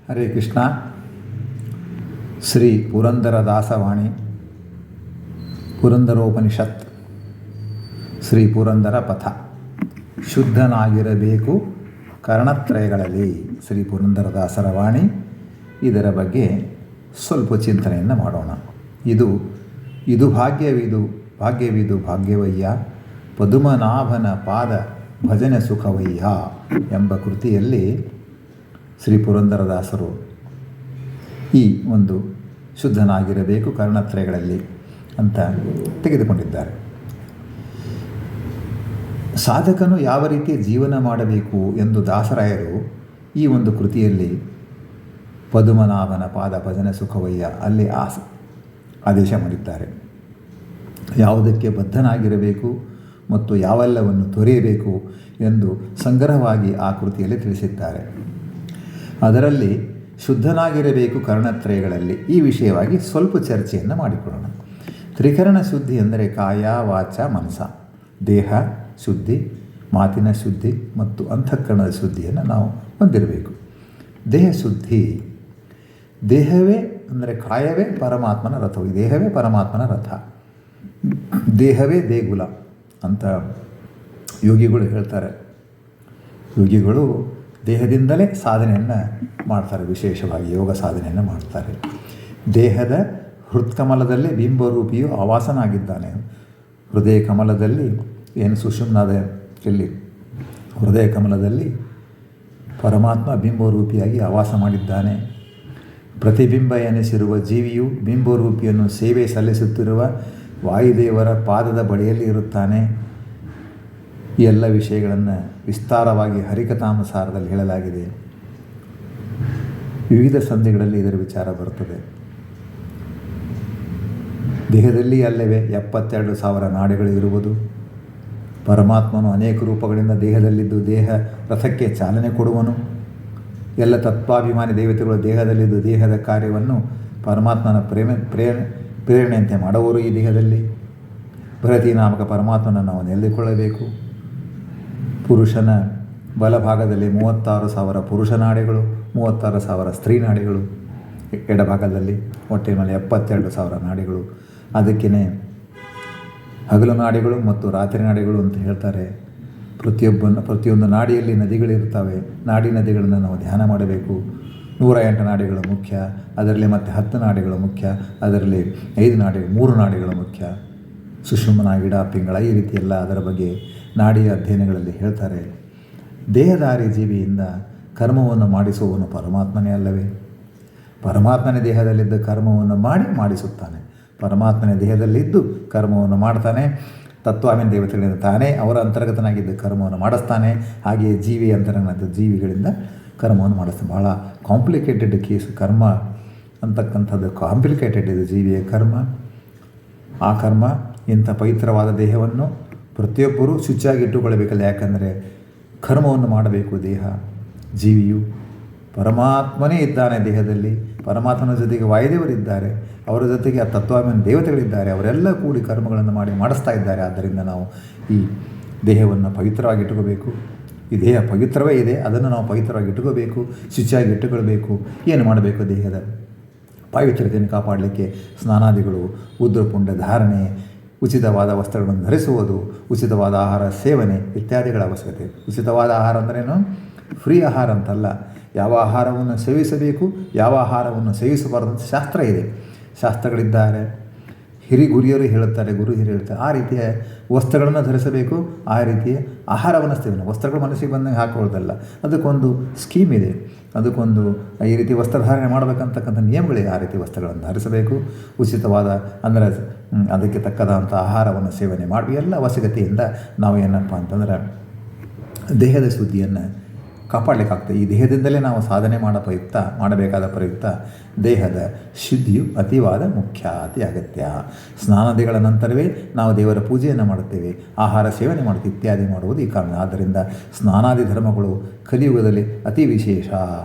ಹರೇ ಕೃಷ್ಣ. ಶ್ರೀ ಪುರಂದರದಾಸವಾಣಿ, ಪುರಂದರೋಪನಿಷತ್, ಶ್ರೀ ಪುರಂದರ ಪಥ. ಶುದ್ಧನಾಗಿರಬೇಕು ಕರ್ಣತ್ರಯಗಳಲ್ಲಿ. ಶ್ರೀ ಪುರಂದರದಾಸರ ವಾಣಿ. ಇದರ ಬಗ್ಗೆ ಸ್ವಲ್ಪ ಚಿಂತನೆಯನ್ನು ಮಾಡೋಣ. ಇದು ಭಾಗ್ಯವಿದು ಭಾಗ್ಯವಯ್ಯ, ಪದುಮನಾಭನ ಪಾದ ಭಜನೆ ಸುಖವಯ್ಯ ಎಂಬ ಕೃತಿಯಲ್ಲಿ ಶ್ರೀ ಪುರಂದರದಾಸರು ಈ ಒಂದು ಶುದ್ಧನಾಗಿರಬೇಕು ಕರ್ಣತ್ರಯಗಳಲ್ಲಿ ಅಂತ ತೆಗೆದುಕೊಂಡಿದ್ದಾರೆ. ಸಾಧಕನು ಯಾವ ರೀತಿ ಜೀವನ ಮಾಡಬೇಕು ಎಂದು ದಾಸರಾಯರು ಈ ಒಂದು ಕೃತಿಯಲ್ಲಿ ಪದುಮನಾಭನ ಪಾದ ಭಜನೆ ಸುಖವಯ್ಯ ಅಲ್ಲಿ ಆದೇಶ ಮಾಡಿದ್ದಾರೆ. ಯಾವುದಕ್ಕೆ ಬದ್ಧನಾಗಿರಬೇಕು ಮತ್ತು ಯಾವೆಲ್ಲವನ್ನು ತೊರೆಯಬೇಕು ಎಂದು ಸಂಗ್ರಹವಾಗಿ ಆ ಕೃತಿಯಲ್ಲಿ ತಿಳಿಸಿದ್ದಾರೆ. ಅದರಲ್ಲಿ ಶುದ್ಧನಾಗಿರಬೇಕು ಕರ್ಣತ್ರಯಗಳಲ್ಲಿ ಈ ವಿಷಯವಾಗಿ ಸ್ವಲ್ಪ ಚರ್ಚೆಯನ್ನು ಮಾಡಿಕೊಳ್ಳೋಣ. ತ್ರಿಕರಣ ಶುದ್ಧಿ ಅಂದರೆ ಕಾಯ, ವಾಚ, ಮನಸ, ದೇಹ ಶುದ್ಧಿ, ಮಾತಿನ ಶುದ್ಧಿ ಮತ್ತು ಅಂತಃಕರಣದ ಶುದ್ಧಿಯನ್ನು ನಾವು ಹೊಂದಿರಬೇಕು. ದೇಹ ಶುದ್ಧಿ, ದೇಹವೇ ಅಂದರೆ ಕಾಯವೇ ಪರಮಾತ್ಮನ ರಥವು. ದೇಹವೇ ಪರಮಾತ್ಮನ ರಥ, ದೇಹವೇ ದೇಗುಲ ಅಂತ ಯೋಗಿಗಳು ಹೇಳ್ತಾರೆ. ಯೋಗಿಗಳು ದೇಹದಿಂದಲೇ ಸಾಧನೆಯನ್ನು ಮಾಡ್ತಾರೆ, ವಿಶೇಷವಾಗಿ ಯೋಗ ಸಾಧನೆಯನ್ನು ಮಾಡ್ತಾರೆ. ದೇಹದ ಹೃತ್ಕಮಲದಲ್ಲಿ ಬಿಂಬರೂಪಿಯು ಆವಾಸನಾಗಿದ್ದಾನೆ. ಹೃದಯ ಕಮಲದಲ್ಲಿ ಏನು ಸುಷುಮ್ನಾದ ಇಲ್ಲಿ ಹೃದಯ ಕಮಲದಲ್ಲಿ ಪರಮಾತ್ಮ ಬಿಂಬರೂಪಿಯಾಗಿ ಆವಾಸ ಮಾಡಿದ್ದಾನೆ. ಪ್ರತಿಬಿಂಬ ಎನಿಸಿರುವ ಜೀವಿಯು ಬಿಂಬರೂಪಿಯನ್ನು ಸೇವೆ ಸಲ್ಲಿಸುತ್ತಿರುವ ವಾಯುದೇವರ ಪಾದದ ಬಳಿಯಲ್ಲಿ ಇರುತ್ತಾನೆ. ಈ ಎಲ್ಲ ವಿಷಯಗಳನ್ನು ವಿಸ್ತಾರವಾಗಿ ಹರಿಕಥಾಮಸಾರದಲ್ಲಿ ಹೇಳಲಾಗಿದೆ. ವಿವಿಧ ಸಂಧಿಗಳಲ್ಲಿ ಇದರ ವಿಚಾರ ಬರುತ್ತದೆ. ದೇಹದಲ್ಲಿ ಅಲ್ಲವೇ 72,000 ನಾಡಿಗಳು ಇರುವುದು. ಪರಮಾತ್ಮನು ಅನೇಕ ರೂಪಗಳಿಂದ ದೇಹದಲ್ಲಿದ್ದು ದೇಹ ರಥಕ್ಕೆ ಚಾಲನೆ ಕೊಡುವನು. ಎಲ್ಲ ತತ್ವಾಭಿಮಾನಿ ದೇವತೆಗಳು ದೇಹದಲ್ಲಿದ್ದು ದೇಹದ ಕಾರ್ಯವನ್ನು ಪರಮಾತ್ಮನ ಪ್ರೇರಣೆಯಂತೆ ಮಾಡುವವರು ಈ ದೇಹದಲ್ಲಿ. ಭರತಿ ನಾಮಕ ಪರಮಾತ್ಮನನ್ನು ನಾವು ನೆಲೆದುಕೊಳ್ಳಬೇಕು. ಪುರುಷನ ಬಲಭಾಗದಲ್ಲಿ 36,000 ಪುರುಷ ನಾಡಿಗಳು, 36,000 ಸ್ತ್ರೀ ನಾಡಿಗಳು. ಎಡಭಾಗದಲ್ಲಿ ಹೊಟ್ಟೆಯಲ್ಲಿ 72,000 ನಾಡಿಗಳು. ಅದಕ್ಕೇ ಹಗಲು ನಾಡಿಗಳು ಮತ್ತು ರಾತ್ರಿ ನಾಡಿಗಳು ಅಂತ ಹೇಳ್ತಾರೆ. ಪ್ರತಿಯೊಂದು ನಾಡಿಯಲ್ಲಿ ನದಿಗಳಿರ್ತವೆ. ನದಿಗಳನ್ನು ನಾವು ಧ್ಯಾನ ಮಾಡಬೇಕು. 108 ನಾಡಿಗಳು ಮುಖ್ಯ, ಅದರಲ್ಲಿ ಮತ್ತು 10 ನಾಡಿಗಳು ಮುಖ್ಯ, ಅದರಲ್ಲಿ 3 ನಾಡಿಗಳು ಮುಖ್ಯ. ಸುಷುಮ್ನ, ಗಿಡ, ಪಿಂಗಳ ಈ ರೀತಿ ಎಲ್ಲ ಅದರ ಬಗ್ಗೆ ನಾಡಿಯ ಅಧ್ಯಯನಗಳಲ್ಲಿ ಹೇಳ್ತಾರೆ. ದೇಹಧಾರಿ ಜೀವಿಯಿಂದ ಕರ್ಮವನ್ನು ಮಾಡಿಸುವವನು ಪರಮಾತ್ಮನೇ ಅಲ್ಲವೇ? ಪರಮಾತ್ಮನೇ ದೇಹದಲ್ಲಿದ್ದ ಕರ್ಮವನ್ನು ಮಾಡಿಸುತ್ತಾನೆ. ಪರಮಾತ್ಮನೇ ದೇಹದಲ್ಲಿದ್ದು ಕರ್ಮವನ್ನು ಮಾಡ್ತಾನೆ. ತತ್ವಾಭಿಮಾನಿ ದೇವತೆಗಳಿಂದ ತಾನೇ ಅವರ ಅಂತರ್ಗತನಾಗಿದ್ದ ಕರ್ಮವನ್ನು ಮಾಡಿಸ್ತಾನೆ. ಹಾಗೆಯೇ ಜೀವಿ ಅಂತರ್ಗತ ಜೀವಿಗಳಿಂದ ಕರ್ಮವನ್ನು ಮಾಡಿಸ್ತಾನೆ. ಭಾಳ ಕಾಂಪ್ಲಿಕೇಟೆಡ್ ಕೇಸ್ ಕರ್ಮ ಅಂತಕ್ಕಂಥದ್ದು. ಕಾಂಪ್ಲಿಕೇಟೆಡ್ ಇದು ಜೀವಿಯ ಕರ್ಮ. ಆ ಕರ್ಮ ಇಂಥ ಪವಿತ್ರವಾದ ದೇಹವನ್ನು ಪ್ರತಿಯೊಬ್ಬರೂ ಶುಚಿಯಾಗಿ ಇಟ್ಟುಕೊಳ್ಳಬೇಕಲ್ಲ. ಯಾಕಂದರೆ ಕರ್ಮವನ್ನು ಮಾಡಬೇಕು. ದೇಹ ಜೀವಿಯು ಪರಮಾತ್ಮನೇ ಇದ್ದಾನೆ ದೇಹದಲ್ಲಿ. ಪರಮಾತ್ಮನ ಜೊತೆಗೆ ವಾಯುದೇವರಿದ್ದಾರೆ, ಅವರ ಜೊತೆಗೆ ಆ ತತ್ವಾಭಿಮಾನಿ ದೇವತೆಗಳಿದ್ದಾರೆ. ಅವರೆಲ್ಲ ಕೂಡಿ ಕರ್ಮಗಳನ್ನು ಮಾಡಿಸ್ತಾ ಇದ್ದಾರೆ. ಆದ್ದರಿಂದ ನಾವು ಈ ದೇಹವನ್ನು ಪವಿತ್ರವಾಗಿ ಇಟ್ಟುಕೋಬೇಕು. ಈ ದೇಹ ಪವಿತ್ರವೇ ಇದೆ, ಅದನ್ನು ನಾವು ಪವಿತ್ರವಾಗಿ ಇಟ್ಟುಕೋಬೇಕು, ಶುಚಿಯಾಗಿ ಇಟ್ಟುಕೊಳ್ಬೇಕು. ಏನು ಮಾಡಬೇಕು? ದೇಹದ ಪವಿತ್ರತೆಯನ್ನು ಕಾಪಾಡಲಿಕ್ಕೆ ಸ್ನಾನಾದಿಗಳು, ಉದ್ರಪುಂಡ ಧಾರಣೆ, ಉಚಿತವಾದ ವಸ್ತ್ರಗಳನ್ನು ಧರಿಸುವುದು, ಉಚಿತವಾದ ಆಹಾರ ಸೇವನೆ ಇತ್ಯಾದಿಗಳ ಅವಶ್ಯಕತೆ. ಉಚಿತವಾದ ಆಹಾರ ಅಂದ್ರೇನು? ಫ್ರೀ ಆಹಾರ ಅಂತಲ್ಲ. ಯಾವ ಆಹಾರವನ್ನು ಸೇವಿಸಬೇಕು, ಯಾವ ಆಹಾರವನ್ನು ಸೇವಿಸಬಾರದು ಅಂತ ಶಾಸ್ತ್ರ ಇದೆ. ಶಾಸ್ತ್ರಗಳಿದ್ದಾರೆ. ಗುರು ಹಿರಿಯರು ಹೇಳ್ತಾರೆ. ಆ ರೀತಿಯ ವಸ್ತ್ರಗಳನ್ನು ಧರಿಸಬೇಕು, ಆ ರೀತಿಯ ಆಹಾರವನ್ನು ಸೇವನೆ. ವಸ್ತ್ರಗಳು ಮನಸ್ಸಿಗೆ ಬಂದಂಗೆ ಹಾಕೊಳ್ಳೋದಲ್ಲ. ಅದಕ್ಕೊಂದು ಸ್ಕೀಮ್ ಇದೆ. ಅದಕ್ಕೊಂದು ಈ ರೀತಿ ವಸ್ತ್ರಧಾರಣೆ ಮಾಡಬೇಕಂತಕ್ಕಂಥ ನಿಯಮಗಳಿವೆ. ಆ ರೀತಿ ವಸ್ತ್ರಗಳನ್ನು ಧರಿಸಬೇಕು. ಉಚಿತವಾದ ಅಂದರೆ ಅದಕ್ಕೆ ತಕ್ಕದಂಥ ಆಹಾರವನ್ನು ಸೇವನೆ ಮಾಡಿ ಎಲ್ಲ ಅವಶ್ಯಕತೆಯಿಂದ ನಾವು ಏನಪ್ಪ ಅಂತಂದ್ರೆ ದೇಹದ ಶುದ್ಧಿಯನ್ನು ಕಾಪಾಡಲಿಕ್ಕಾಗ್ತದೆ. ಈ ದೇಹದಿಂದಲೇ ನಾವು ಸಾಧನೆ ಮಾಡಬೇಕಾದ ಪ್ರಯುಕ್ತ ದೇಹದ ಶುದ್ಧಿಯು ಅತಿವಾದ ಮುಖ್ಯ, ಅತಿ ಅಗತ್ಯ. ಸ್ನಾನಾದಿಗಳ ನಂತರವೇ ನಾವು ದೇವರ ಪೂಜೆಯನ್ನು ಮಾಡುತ್ತೇವೆ, ಆಹಾರ ಸೇವನೆ ಮಾಡುತ್ತೇವೆ, ಇತ್ಯಾದಿ ಮಾಡುವುದು ಈ ಕಾರಣ. ಆದ್ದರಿಂದ ಸ್ನಾನಾದಿ ಧರ್ಮಗಳು ಕಲಿಯುಗದಲ್ಲಿ ಅತಿ ವಿಶೇಷ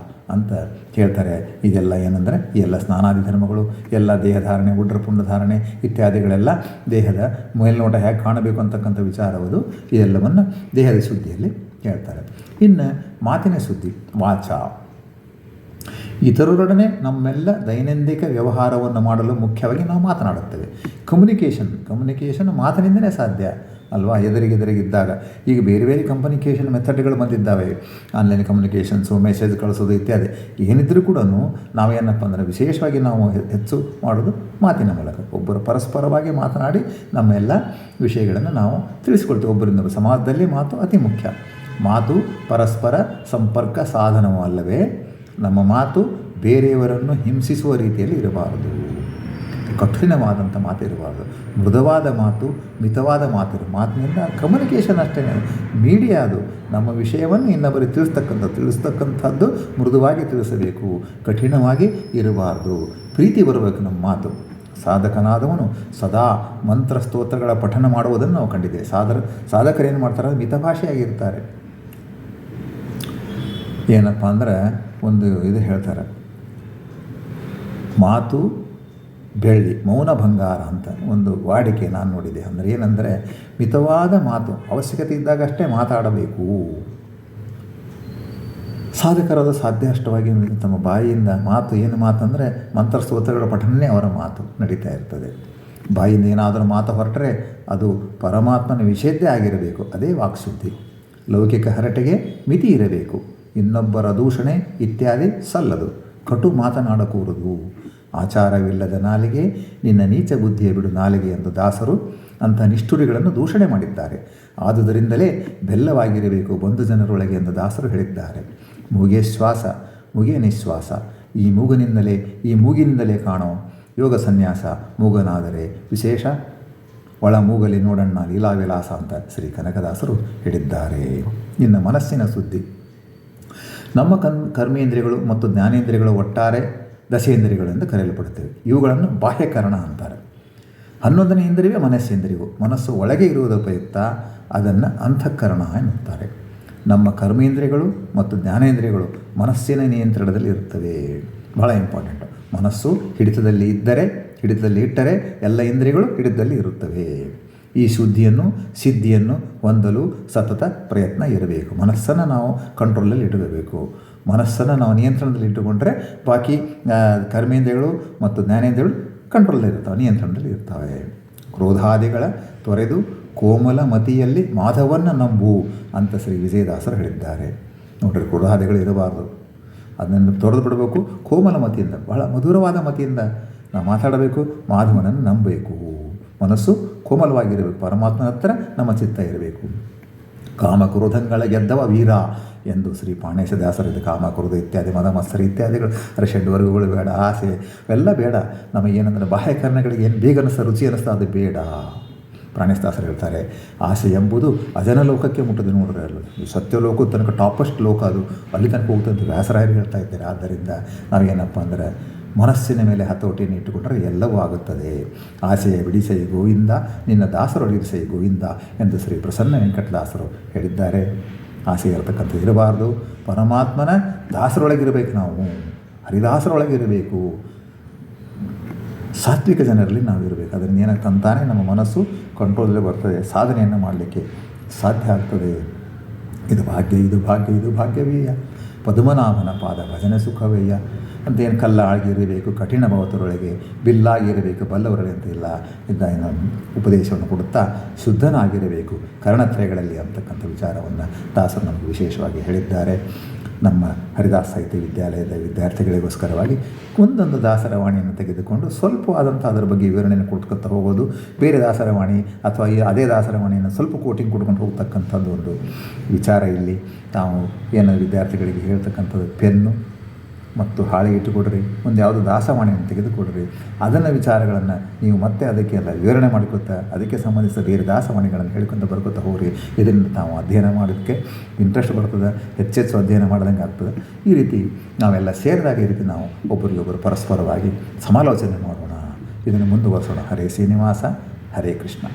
ಅಂತ ಹೇಳ್ತಾರೆ. ಇದೆಲ್ಲ ಏನಂದರೆ ಈ ಎಲ್ಲ ಸ್ನಾನಾದಿ ಧರ್ಮಗಳು, ಎಲ್ಲ ದೇಹಧಾರಣೆ, ಉಡ್ರಪುಂಡ ಧಾರಣೆ ಇತ್ಯಾದಿಗಳೆಲ್ಲ ದೇಹದ ಮೇಲ್ನೋಟ ಹೇಗೆ ಕಾಣಬೇಕು ಅಂತಕ್ಕಂಥ ವಿಚಾರವುದು ಇದೆಲ್ಲವನ್ನು ದೇಹದ ಶುದ್ಧಿಯಲ್ಲಿ ಹೇಳ್ತಾರೆ. ಇನ್ನು ಮಾತಿನ ಶುದ್ಧಿ, ವಾಚ. ಇತರರೊಡನೆ ನಮ್ಮೆಲ್ಲ ದೈನಂದಿನ ವ್ಯವಹಾರವನ್ನು ಮಾಡಲು ಮುಖ್ಯವಾಗಿ ನಾವು ಮಾತನಾಡುತ್ತೇವೆ. ಕಮ್ಯುನಿಕೇಷನ್ ಮಾತಿನಿಂದಲೇ ಸಾಧ್ಯ ಅಲ್ವಾ? ಎದುರಿಗಿದ್ದಾಗ ಈಗ ಬೇರೆ ಬೇರೆ ಕಮ್ಯುನಿಕೇಷನ್ ಮೆಥಡ್ಗಳು ಬಂದಿದ್ದಾವೆ. ಆನ್ಲೈನ್ ಕಮ್ಯುನಿಕೇಷನ್ಸು, ಮೆಸೇಜ್ ಕಳಿಸೋದು ಇತ್ಯಾದಿ. ಏನಿದ್ರೂ ಕೂಡ ನಾವೇನಪ್ಪ ಅಂದರೆ ವಿಶೇಷವಾಗಿ ನಾವು ಹೆಚ್ಚು ಮಾಡೋದು ಮಾತಿನ ಮೂಲಕ. ಒಬ್ಬರು ಪರಸ್ಪರವಾಗಿ ಮಾತನಾಡಿ ನಮ್ಮೆಲ್ಲ ವಿಷಯಗಳನ್ನು ನಾವು ತಿಳಿಸ್ಕೊಳ್ತೇವೆ ಒಬ್ಬರಿಂದ. ಸಮಾಜದಲ್ಲಿ ಮಾತು ಅತಿ ಮುಖ್ಯ. ಮಾತು ಪರಸ್ಪರ ಸಂಪರ್ಕ ಸಾಧನವೂ ಅಲ್ಲವೇ? ನಮ್ಮ ಮಾತು ಬೇರೆಯವರನ್ನು ಹಿಂಸಿಸುವ ರೀತಿಯಲ್ಲಿ ಇರಬಾರದು. ಕಠಿಣವಾದಂಥ ಮಾತು ಇರಬಾರ್ದು. ಮೃದುವಾದ ಮಾತು, ಮಿತವಾದ ಮಾತಿನಿಂದ ಕಮ್ಯುನಿಕೇಷನ್ ಅಷ್ಟೇ. ಮೀಡಿಯಾ ಅದು ನಮ್ಮ ವಿಷಯವನ್ನು ಇನ್ನೊಬ್ಬರಿಗೆ ತಿಳಿಸ್ತಕ್ಕಂಥದ್ದು ಮೃದುವಾಗಿ ತಿಳಿಸಬೇಕು, ಕಠಿಣವಾಗಿ ಇರಬಾರ್ದು. ಪ್ರೀತಿ ಬರಬೇಕು ನಮ್ಮ ಮಾತು. ಸಾಧಕನಾದವನು ಸದಾ ಮಂತ್ರ ಸ್ತೋತ್ರಗಳ ಪಠಣ ಮಾಡುವುದನ್ನು ನಾವು ಕಂಡಿದ್ದೇವೆ. ಸಾಧಕರು ಏನು ಮಾಡ್ತಾರೆ? ಮಿತಭಾಷೆಯಾಗಿರ್ತಾರೆ. ಏನಪ್ಪ ಅಂದರೆ ಒಂದು ಇದು ಹೇಳ್ತಾರೆ, ಮಾತು ಬೆಳ್ಳಿ, ಮೌನ ಬಂಗಾರ ಅಂತ ಒಂದು ವಾಡಿಕೆ ನಾನು ನೋಡಿದೆ. ಅಂದರೆ ಏನಂದರೆ ಮಿತವಾದ ಮಾತು, ಅವಶ್ಯಕತೆ ಇದ್ದಾಗ ಅಷ್ಟೇ ಮಾತಾಡಬೇಕು. ಸಾಧಕರಾದ ಸಾಧ್ಯ ಅಷ್ಟವಾಗಿ ತಮ್ಮ ಬಾಯಿಯಿಂದ ಏನು ಮಾತಂದರೆ ಮಂತ್ರ ಸ್ತೋತ್ರಗಳ ಪಠಣನೇ ಅವರ ಮಾತು ನಡೀತಾ ಇರ್ತದೆ. ಬಾಯಿಂದ ಏನಾದರೂ ಮಾತು ಹೊರಟರೆ ಅದು ಪರಮಾತ್ಮನ ವಿಷಯದ್ದೇ ಆಗಿರಬೇಕು. ಅದೇ ವಾಕ್ಶುದ್ಧಿ. ಲೌಕಿಕ ಹರಟೆಗೆ ಮಿತಿ ಇರಬೇಕು. ಇನ್ನೊಬ್ಬರ ದೂಷಣೆ ಇತ್ಯಾದಿ ಸಲ್ಲದು. ಕಟು ಮಾತನಾಡಕೂರದು. ಆಚಾರವಿಲ್ಲದ ನಾಲಿಗೆ ನಿನ್ನ ನೀಚ ಬುದ್ಧಿಯ ಬಿಡು ನಾಲಿಗೆ ಎಂದು ದಾಸರು ಅಂಥ ನಿಷ್ಠುರಿಗಳನ್ನು ದೂಷಣೆ ಮಾಡಿದ್ದಾರೆ. ಆದುದರಿಂದಲೇ ಬೆಲ್ಲವಾಗಿರಬೇಕು ಬಂಧು ಜನರೊಳಗೆ ಎಂದು ದಾಸರು ಹೇಳಿದ್ದಾರೆ. ಮೂಗೇ ಶ್ವಾಸ, ಮುಗೇ ನಿಶ್ವಾಸ, ಈ ಮೂಗಿನಿಂದಲೇ ಕಾಣೋ ಯೋಗ ಸನ್ಯಾಸ. ಮೂಗನಾದರೆ ವಿಶೇಷ, ಒಳ ಮೂಗಲಿ ನೋಡಣ್ಣ ಲೀಲಾವಿಲಾಸ ಅಂತ ಶ್ರೀ ಕನಕದಾಸರು ಹೇಳಿದ್ದಾರೆ. ಇನ್ನು ಮನಸ್ಸಿನ ಸುದ್ದಿ. ನಮ್ಮ ಕರ್ಮೇಂದ್ರಿಯಗಳು ಮತ್ತು ಜ್ಞಾನೇಂದ್ರಿಯಗಳು ಒಟ್ಟಾರೆ ದಶೇಂದ್ರಿಯಗಳೆಂದು ಕರೆಯಲ್ಪಡುತ್ತವೆ. ಇವುಗಳನ್ನು ಬಾಹ್ಯಕರಣ ಅಂತಾರೆ. 11ನೇ ಇಂದ್ರಿಯವೇ ಮನಸ್ಸೇಂದ್ರಿಯವು. ಮನಸ್ಸು ಒಳಗೆ ಇರುವುದು ಉಪಯುಕ್ತ, ಅದನ್ನು ಅಂತಃಕರಣ ಎನ್ನುತ್ತಾರೆ. ನಮ್ಮ ಕರ್ಮೇಂದ್ರಿಯಗಳು ಮತ್ತು ಜ್ಞಾನೇಂದ್ರಿಯಗಳು ಮನಸ್ಸಿನ ನಿಯಂತ್ರಣದಲ್ಲಿ ಇರುತ್ತವೆ. ಬಹಳ ಇಂಪಾರ್ಟೆಂಟು. ಮನಸ್ಸು ಹಿಡಿತದಲ್ಲಿ ಇಟ್ಟರೆ ಎಲ್ಲ ಇಂದ್ರಿಯಗಳು ಹಿಡಿತದಲ್ಲಿ ಇರುತ್ತವೆ. ಈ ಸಿದ್ಧಿಯನ್ನು ಹೊಂದಲು ಸತತ ಪ್ರಯತ್ನ ಇರಬೇಕು. ಮನಸ್ಸನ್ನು ನಾವು ಕಂಟ್ರೋಲಲ್ಲಿ ಇಡಬೇಕು. ಮನಸ್ಸನ್ನು ನಾವು ನಿಯಂತ್ರಣದಲ್ಲಿ ಇಟ್ಟುಕೊಂಡ್ರೆ ಬಾಕಿ ಕರ್ಮೇಂದ್ರಿಯಗಳು ಮತ್ತು ಜ್ಞಾನೇಂದ್ರಿಯಗಳು ಕಂಟ್ರೋಲಲ್ಲಿ ಇರ್ತವೆ, ನಿಯಂತ್ರಣದಲ್ಲಿ ಇರ್ತವೆ. ಕ್ರೋಧಾದಿಗಳ ತೊರೆದು ಕೋಮಲ ಮತಿಯಲ್ಲಿ ಮಾಧವನ್ನು ನಂಬು ಅಂತ ಶ್ರೀ ವಿಜಯದಾಸರು ಹೇಳಿದ್ದಾರೆ. ನೋಡ್ರಿ, ಕ್ರೋಧಾದಿಗಳು ಇರಬಾರ್ದು, ಅದನ್ನು ತೊರೆದು ಬಿಡಬೇಕು. ಕೋಮಲ ಮತಿಯಿಂದ, ಬಹಳ ಮಧುರವಾದ ಮತಿಯಿಂದ ನಾವು ಮಾತಾಡಬೇಕು. ಮಾಧವನನ್ನು ನಂಬಬೇಕು. ಮನಸ್ಸು ಕೋಮಲವಾಗಿರಬೇಕು. ಪರಮಾತ್ಮನ ಹತ್ರ ನಮ್ಮ ಚಿತ್ತ ಇರಬೇಕು. ಕಾಮಕ್ರೋಧಗಳ ಗೆದ್ದವ ವೀರ ಎಂದು ಶ್ರೀ ಪ್ರಾಣೇಶದಾಸರಿದ್ದು. ಕಾಮಕ್ರೋಧ ಇತ್ಯಾದಿ ಮದ ಮತ್ಸರ ಇತ್ಯಾದಿಗಳು ಷಡ್ವರ್ಗಗಳು ಬೇಡ, ಆಸೆ ಎಲ್ಲ ಬೇಡ. ನಮಗೇನೆಂದರೆ ಬಾಹ್ಯಕರಣಗಳಿಗೆ ಏನು ಬೇಗ ಅನ್ನಿಸ್ತಾ, ರುಚಿ ಅನ್ನಿಸ್ತಾ, ಅದು ಬೇಡ. ಪ್ರಾಣೇಶದಾಸರು ಹೇಳ್ತಾರೆ, ಆಸೆ ಎಂಬುದು ಅಜನ ಲೋಕಕ್ಕೆ ಮುಟ್ಟದು. ನೋಡ್ರಿ, ಅಲ್ಲಿ ಸತ್ಯಲೋಕದ ತನಕ ಟಾಪೆಸ್ಟ್ ಲೋಕ ಅದು, ಅಲ್ಲಿ ತನಕ ಹೋಗ್ತಂತ ವ್ಯಾಸರಾಯರು ಹೇಳ್ತಾ ಇದ್ದಾರೆ. ಆದ್ದರಿಂದ ನಾವೇನಪ್ಪ ಅಂದರೆ ಮನಸ್ಸಿನ ಮೇಲೆ ಹತೋಟಿಯನ್ನು ಇಟ್ಟುಕೊಂಡ್ರೆ ಎಲ್ಲವೂ ಆಗುತ್ತದೆ. ಆಸೆಯ ಬಿಡಿಸೈ ಗೋವಿಂದ, ನಿನ್ನ ದಾಸರೊಳಗಿರಿಸೈ ಗೋವಿಂದ ಎಂದು ಶ್ರೀ ಪ್ರಸನ್ನ ವೆಂಕಟದಾಸರು ಹೇಳಿದ್ದಾರೆ. ಆಸೆ ಇರತಕ್ಕಂಥದ್ದು ಇರಬಾರ್ದು. ಪರಮಾತ್ಮನ ದಾಸರೊಳಗಿರಬೇಕು. ನಾವು ಹರಿದಾಸರೊಳಗಿರಬೇಕು. ಸಾತ್ವಿಕ ಜನರಲ್ಲಿ ನಾವು ಇರಬೇಕು. ಅದರಿಂದ ಏನಾಗ್ತಂತಾನೆ ನಮ್ಮ ಮನಸ್ಸು ಕಂಟ್ರೋಲಲ್ಲಿ ಬರ್ತದೆ. ಸಾಧನೆಯನ್ನು ಮಾಡಲಿಕ್ಕೆ ಸಾಧ್ಯ ಆಗ್ತದೆ. ಇದು ಭಾಗ್ಯವೀಯ ಪದ್ಮನಾಭನ ಪಾದ ಭಜನೆ ಸುಖವಯ್ಯ ಅಂತೇನು ಕಲ್ಲಾಗಿರಬೇಕು, ಕಠಿಣ ಭವತರೊಳಗೆ ಬಿಲ್ಲಾಗಿರಬೇಕು, ಬಲ್ಲವರೊಳಗೆ ಅಂತ ಇಲ್ಲ ಇದ್ದಾಯಿನ ಉಪದೇಶವನ್ನು ಕೊಡುತ್ತಾ ಶುದ್ಧನಾಗಿರಬೇಕು ಕರ್ಣತ್ರಯಗಳಲ್ಲಿ ಅಂತಕ್ಕಂಥ ವಿಚಾರವನ್ನು ದಾಸರು ನಮಗೆ ವಿಶೇಷವಾಗಿ ಹೇಳಿದ್ದಾರೆ. ನಮ್ಮ ಹರಿದಾಸ ಸಾಹಿತ್ಯ ವಿದ್ಯಾಲಯದ ವಿದ್ಯಾರ್ಥಿಗಳಿಗೋಸ್ಕರವಾಗಿ ಒಂದೊಂದು ದಾಸರವಾಣಿಯನ್ನು ತೆಗೆದುಕೊಂಡು ಸ್ವಲ್ಪವಾದಂಥ ಅದರ ಬಗ್ಗೆ ವಿವರಣೆಯನ್ನು ಕೊಟ್ಕೊತಾ ಹೋಗೋದು. ಬೇರೆ ದಾಸರವಾಣಿ ಅಥವಾ ಅದೇ ದಾಸರವಾಣಿಯನ್ನು ಸ್ವಲ್ಪ ಕೋಟಿಂಗ್ ಕೊಟ್ಕೊಂಡು ಹೋಗ್ತಕ್ಕಂಥದ್ದು ಒಂದು ವಿಚಾರ. ಇಲ್ಲಿ ತಾವು ಏನು ವಿದ್ಯಾರ್ಥಿಗಳಿಗೆ ಹೇಳ್ತಕ್ಕಂಥದ್ದು ಪೆನ್ನು ಮತ್ತು ಹಾಳೆ ಇಟ್ಟುಕೊಡ್ರಿ, ಒಂದು ಯಾವುದು ದಾಸವಾಣಿಯನ್ನು ತೆಗೆದುಕೊಡ್ರಿ. ಅದನ್ನು ವಿಚಾರಗಳನ್ನು ನೀವು ಮತ್ತೆ ಅದಕ್ಕೆಲ್ಲ ವಿವರಣೆ ಮಾಡಿಕೊತಾ ಅದಕ್ಕೆ ಸಂಬಂಧಿಸಿದ ಬೇರೆ ದಾಸವಾಣಿಗಳನ್ನು ಹೇಳ್ಕೊತ ಬರ್ಕೊತಾ ಹೋಗ್ರಿ. ಇದರಿಂದ ತಾವು ಅಧ್ಯಯನ ಮಾಡೋದಕ್ಕೆ ಇಂಟ್ರೆಸ್ಟ್ ಬರ್ತದೆ, ಹೆಚ್ಚೆಚ್ಚು ಅಧ್ಯಯನ ಮಾಡ್ದಂಗೆ ಆಗ್ತದೆ. ಈ ರೀತಿ ನಾವೆಲ್ಲ ಸೇರಿದಾಗ ಈ ರೀತಿ ನಾವು ಒಬ್ಬರಿಗೊಬ್ಬರು ಪರಸ್ಪರವಾಗಿ ಸಮಾಲೋಚನೆ ಮಾಡೋಣ, ಇದನ್ನು ಮುಂದುವರಿಸೋಣ. ಹರೇ ಶ್ರೀನಿವಾಸ, ಹರೇ ಕೃಷ್ಣ.